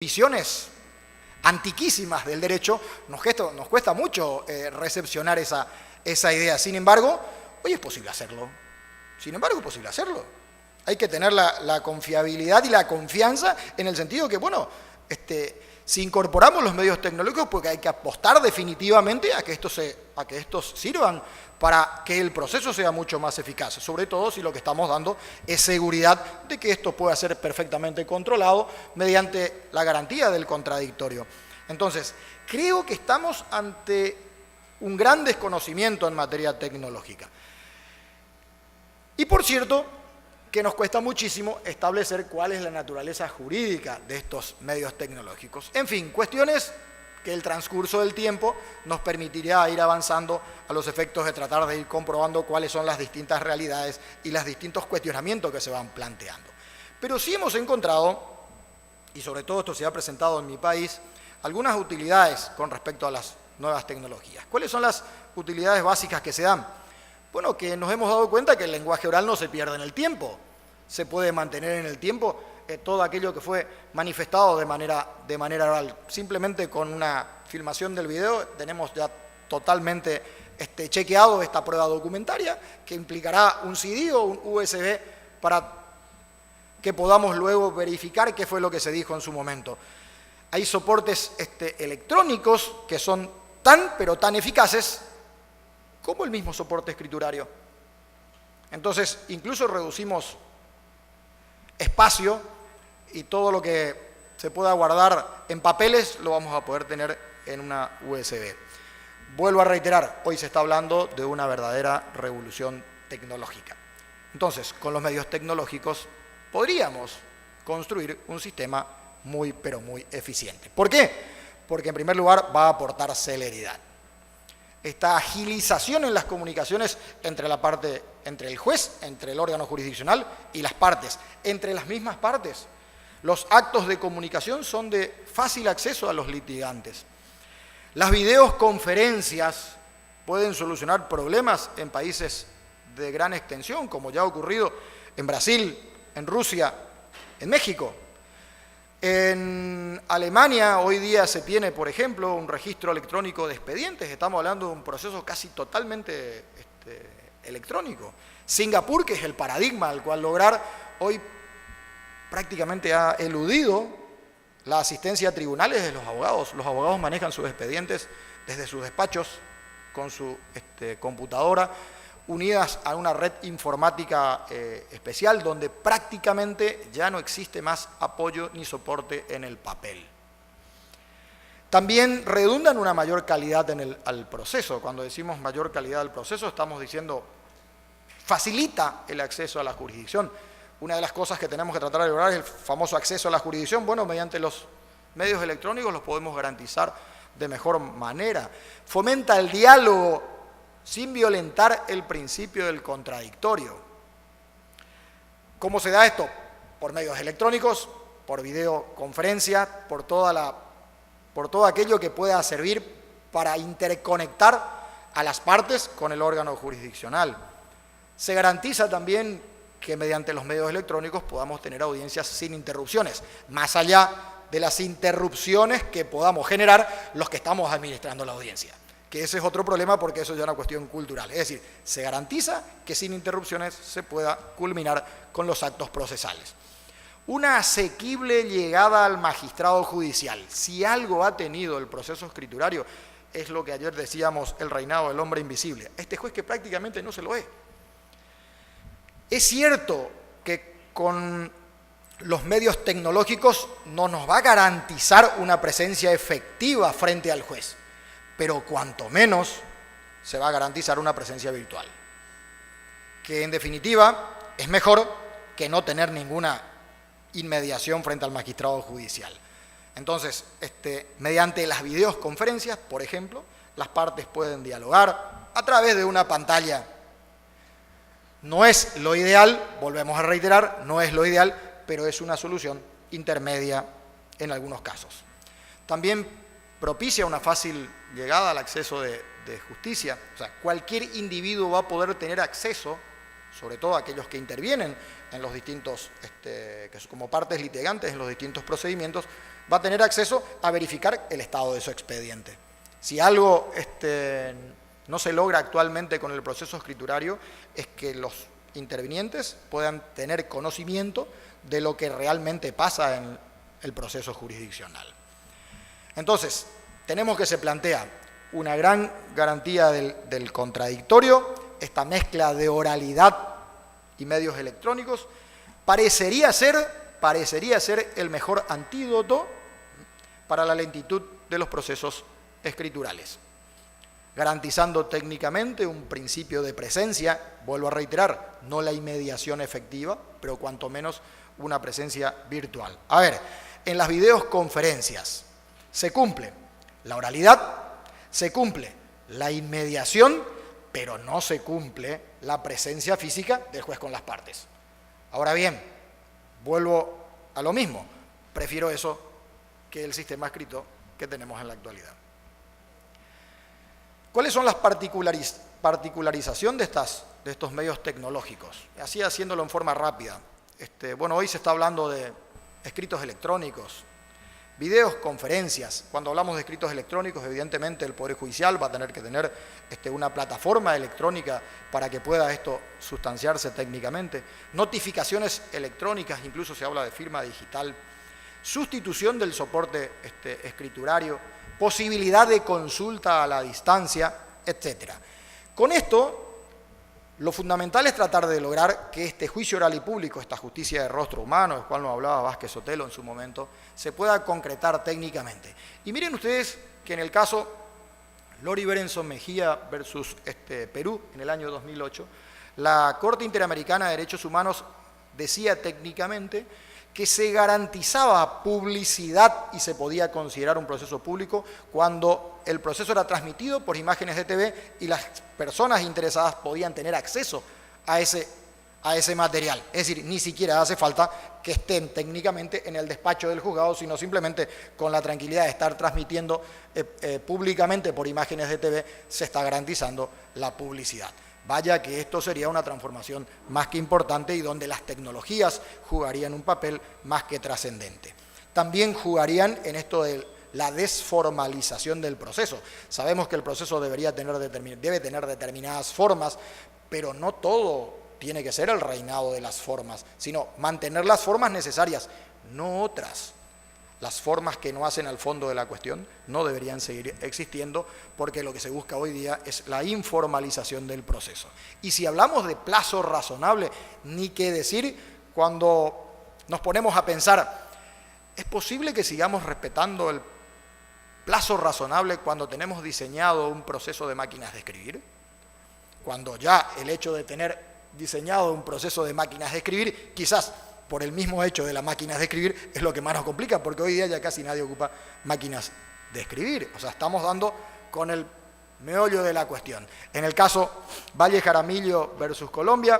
visiones antiquísimas del derecho, nos cuesta mucho recepcionar esa idea. Sin embargo, hoy es posible hacerlo. Hay que tener la confiabilidad y la confianza en el sentido que, bueno, si incorporamos los medios tecnológicos, porque hay que apostar definitivamente a que estos sirvan para que el proceso sea mucho más eficaz, sobre todo si lo que estamos dando es seguridad de que esto pueda ser perfectamente controlado mediante la garantía del contradictorio. Entonces, creo que estamos ante un gran desconocimiento en materia tecnológica. Y por cierto, que nos cuesta muchísimo establecer cuál es la naturaleza jurídica de estos medios tecnológicos. En fin, cuestiones que el transcurso del tiempo nos permitirá ir avanzando a los efectos de tratar de ir comprobando cuáles son las distintas realidades y los distintos cuestionamientos que se van planteando. Pero sí hemos encontrado, y sobre todo esto se ha presentado en mi país, algunas utilidades con respecto a las nuevas tecnologías. ¿Cuáles son las utilidades básicas que se dan? Bueno, que nos hemos dado cuenta que el lenguaje oral no se pierde en el tiempo, se puede mantener en el tiempo todo aquello que fue manifestado de manera oral. Simplemente con una filmación del video tenemos ya totalmente chequeado esta prueba documentaria que implicará un CD o un USB para que podamos luego verificar qué fue lo que se dijo en su momento. Hay soportes electrónicos que son pero tan eficaces como el mismo soporte escriturario. Entonces, incluso reducimos espacio y todo lo que se pueda guardar en papeles lo vamos a poder tener en una USB. Vuelvo a reiterar, hoy se está hablando de una verdadera revolución tecnológica. Entonces, con los medios tecnológicos podríamos construir un sistema muy, pero muy eficiente. ¿Por qué? Porque en primer lugar va a aportar celeridad. Esta agilización en las comunicaciones entre el juez, entre el órgano jurisdiccional y las partes, entre las mismas partes. Los actos de comunicación son de fácil acceso a los litigantes. Las videoconferencias pueden solucionar problemas en países de gran extensión, como ya ha ocurrido en Brasil, en Rusia, en México. En Alemania hoy día se tiene, por ejemplo, un registro electrónico de expedientes. Estamos hablando de un proceso casi totalmente electrónico. Singapur, que es el paradigma al cual lograr, hoy prácticamente ha eludido la asistencia a tribunales de los abogados. Los abogados manejan sus expedientes desde sus despachos con su computadora, unidas a una red informática especial donde prácticamente ya no existe más apoyo ni soporte en el papel. También redunda en una mayor calidad al proceso. Cuando decimos mayor calidad del proceso estamos diciendo facilita el acceso a la jurisdicción. Una de las cosas que tenemos que tratar de lograr es el famoso acceso a la jurisdicción. Bueno, mediante los medios electrónicos los podemos garantizar de mejor manera. Fomenta el diálogo sin violentar el principio del contradictorio. ¿Cómo se da esto? Por medios electrónicos, por videoconferencia, por todo aquello que pueda servir para interconectar a las partes con el órgano jurisdiccional. Se garantiza también que mediante los medios electrónicos podamos tener audiencias sin interrupciones, más allá de las interrupciones que podamos generar los que estamos administrando la audiencia. Que ese es otro problema porque eso ya es una cuestión cultural. Es decir, se garantiza que sin interrupciones se pueda culminar con los actos procesales. Una asequible llegada al magistrado judicial. Si algo ha tenido el proceso escriturario, es lo que ayer decíamos, el reinado del hombre invisible. Este juez que prácticamente no se lo ve. Es cierto que con los medios tecnológicos no nos va a garantizar una presencia efectiva frente al juez, pero cuanto menos se va a garantizar una presencia virtual, que en definitiva es mejor que no tener ninguna inmediación frente al magistrado judicial. Entonces, mediante las videoconferencias, por ejemplo, las partes pueden dialogar a través de una pantalla. No es lo ideal, volvemos a reiterar, no es lo ideal, pero es una solución intermedia en algunos casos. También propicia una fácil llegada al acceso de justicia. O sea, cualquier individuo va a poder tener acceso sobre todo aquellos que intervienen en los distintos, como partes litigantes en los distintos procedimientos, va a tener acceso a verificar el estado de su expediente. Si algo no se logra actualmente con el proceso escriturario, es que los intervinientes puedan tener conocimiento de lo que realmente pasa en el proceso jurisdiccional. Entonces, tenemos que se plantea una gran garantía del contradictorio, esta mezcla de oralidad y medios electrónicos, parecería ser el mejor antídoto para la lentitud de los procesos escriturales, garantizando técnicamente un principio de presencia, vuelvo a reiterar, no la inmediación efectiva, pero cuanto menos una presencia virtual. A ver, en las videoconferencias se cumple la oralidad, se cumple la inmediación, pero no se cumple la presencia física del juez con las partes. Ahora bien, vuelvo a lo mismo, prefiero eso que el sistema escrito que tenemos en la actualidad. ¿Cuáles son las particularización de estos medios tecnológicos? Así haciéndolo en forma rápida. Bueno, hoy se está hablando de escritos electrónicos, videoconferencias. Cuando hablamos de escritos electrónicos, evidentemente el Poder Judicial va a tener que tener una plataforma electrónica para que pueda esto sustanciarse técnicamente. Notificaciones electrónicas, incluso se habla de firma digital. Sustitución del soporte escriturario, posibilidad de consulta a la distancia, etc. Con esto, lo fundamental es tratar de lograr que este juicio oral y público, esta justicia de rostro humano, del cual nos hablaba Vázquez Sotelo en su momento, se pueda concretar técnicamente. Y miren ustedes que en el caso Lori Berenson Mejía versus Perú, en el año 2008, la Corte Interamericana de Derechos Humanos decía técnicamente que se garantizaba publicidad y se podía considerar un proceso público cuando el proceso era transmitido por imágenes de TV y las personas interesadas podían tener acceso a ese material. Es decir, ni siquiera hace falta que estén técnicamente en el despacho del juzgado, sino simplemente con la tranquilidad de estar transmitiendo públicamente por imágenes de TV, se está garantizando la publicidad. Vaya que esto sería una transformación más que importante y donde las tecnologías jugarían un papel más que trascendente. También jugarían en esto de la desformalización del proceso. Sabemos que el proceso debe tener determinadas formas, pero no todo tiene que ser el reinado de las formas, sino mantener las formas necesarias, no otras. Las formas que no hacen al fondo de la cuestión no deberían seguir existiendo porque lo que se busca hoy día es la informalización del proceso. Y si hablamos de plazo razonable, ni qué decir cuando nos ponemos a pensar, ¿es posible que sigamos respetando el plazo razonable cuando tenemos diseñado un proceso de máquinas de escribir? Cuando ya el hecho de tener diseñado un proceso de máquinas de escribir, quizás por el mismo hecho de las máquinas de escribir, es lo que más nos complica, porque hoy día ya casi nadie ocupa máquinas de escribir. O sea, estamos dando con el meollo de la cuestión. En el caso Valle Jaramillo versus Colombia,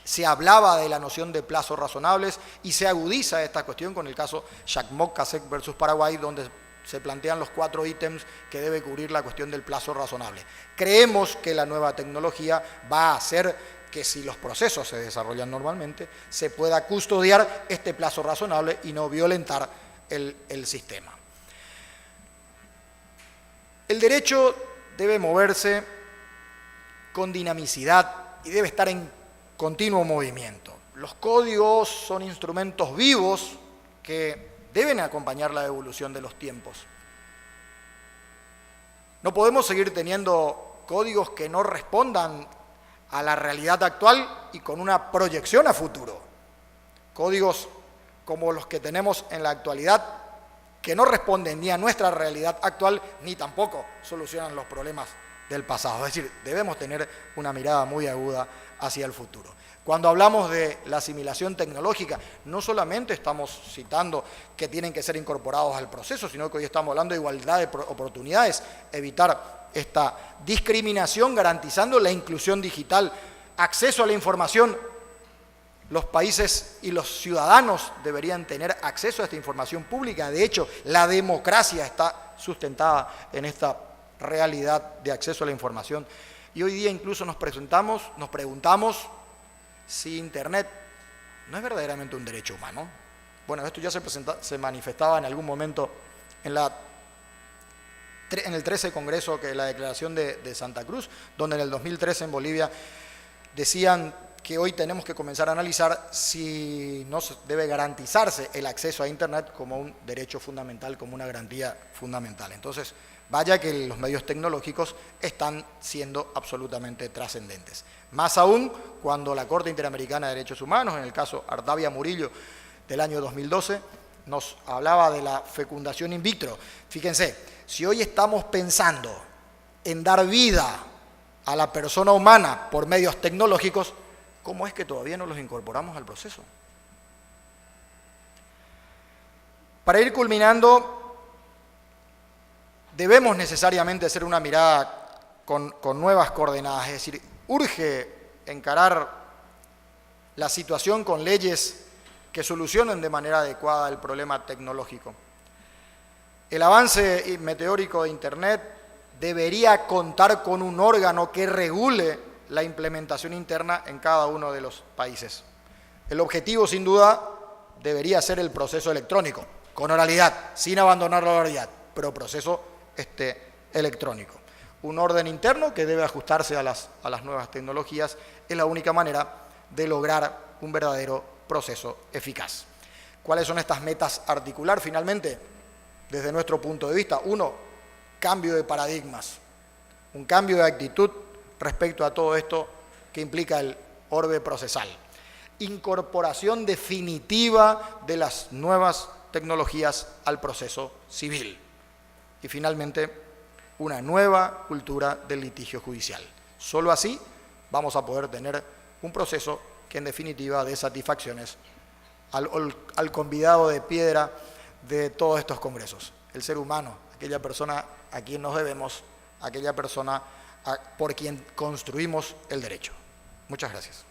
se hablaba de la noción de plazos razonables y se agudiza esta cuestión con el caso Chacmoc-Casec versus Paraguay, donde se plantean los 4 ítems que debe cubrir la cuestión del plazo razonable. Creemos que la nueva tecnología va a hacer que si los procesos se desarrollan normalmente, se pueda custodiar este plazo razonable y no violentar el sistema. El derecho debe moverse con dinamicidad y debe estar en continuo movimiento. Los códigos son instrumentos vivos que deben acompañar la evolución de los tiempos. No podemos seguir teniendo códigos que no respondan a la realidad actual y con una proyección a futuro. Códigos como los que tenemos en la actualidad, que no responden ni a nuestra realidad actual, ni tampoco solucionan los problemas del pasado. Es decir, debemos tener una mirada muy aguda hacia el futuro. Cuando hablamos de la asimilación tecnológica, no solamente estamos citando que tienen que ser incorporados al proceso, sino que hoy estamos hablando de igualdad de oportunidades, evitar esta discriminación garantizando la inclusión digital, acceso a la información. Los países y los ciudadanos deberían tener acceso a esta información pública. De hecho, la democracia está sustentada en esta realidad de acceso a la información. Y hoy día incluso nos preguntamos si Internet no es verdaderamente un derecho humano. Bueno, esto ya se manifestaba en algún momento en el 13 Congreso, que es la Declaración de Santa Cruz, donde en el 2013 en Bolivia decían que hoy tenemos que comenzar a analizar si no debe garantizarse el acceso a Internet como un derecho fundamental, como una garantía fundamental. Entonces, vaya que los medios tecnológicos están siendo absolutamente trascendentes. Más aún cuando la Corte Interamericana de Derechos Humanos, en el caso Ardavia Murillo del año 2012, nos hablaba de la fecundación in vitro. Fíjense, si hoy estamos pensando en dar vida a la persona humana por medios tecnológicos, ¿cómo es que todavía no los incorporamos al proceso? Para ir culminando, debemos necesariamente hacer una mirada con nuevas coordenadas, es decir, urge encarar la situación con leyes que solucionen de manera adecuada el problema tecnológico. El avance meteórico de Internet debería contar con un órgano que regule la implementación interna en cada uno de los países. El objetivo, sin duda, debería ser el proceso electrónico, con oralidad, sin abandonar la oralidad, pero proceso electrónico. Un orden interno que debe ajustarse a las nuevas tecnologías es la única manera de lograr un verdadero proceso eficaz. ¿Cuáles son estas metas a articular finalmente? Desde nuestro punto de vista, uno, cambio de paradigmas, un cambio de actitud respecto a todo esto que implica el orbe procesal. Incorporación definitiva de las nuevas tecnologías al proceso civil. Y finalmente, una nueva cultura del litigio judicial. Solo así vamos a poder tener un proceso que en definitiva dé satisfacciones al convidado de piedra de todos estos congresos, el ser humano, aquella persona a quien nos debemos, aquella persona por quien construimos el derecho. Muchas gracias.